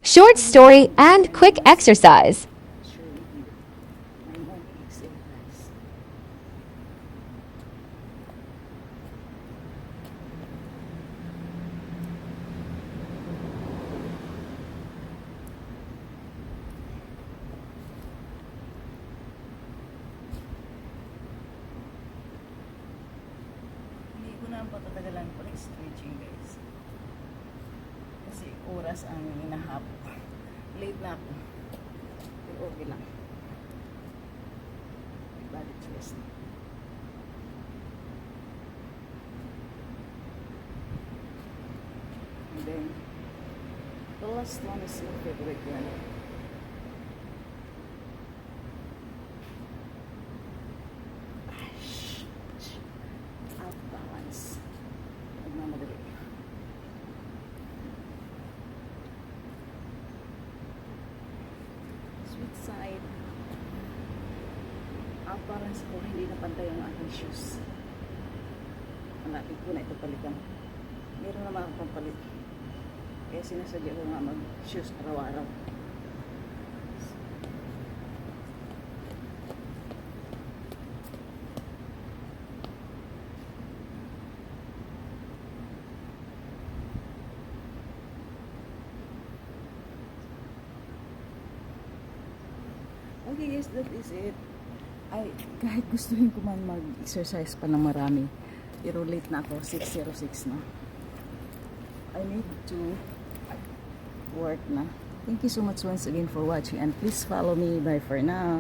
short story, and quick exercise. Surely here. My morning exercise. Hindi ko na patatagalan po ng stretching, guys. Kasi oras ang hinahap. Late na ako. Pero okay lang. Body twist. And then, the last one is my favorite one. Out balance. Nagmamadali. Sweet side. Out balance ko, hindi na pantay ang aking shoes. Hanapin ko na ito palitan. Meron naman akong pampalit. Kaya sinasadya ko nga mag-shoes araw-araw. Okay guys, that is it. Ay, kahit gustuhin ko man mag-exercise pa ng marami, pero late na ako, 6:06 na. I need to work na. Thank you so much once again for watching, and please follow me. Bye for now.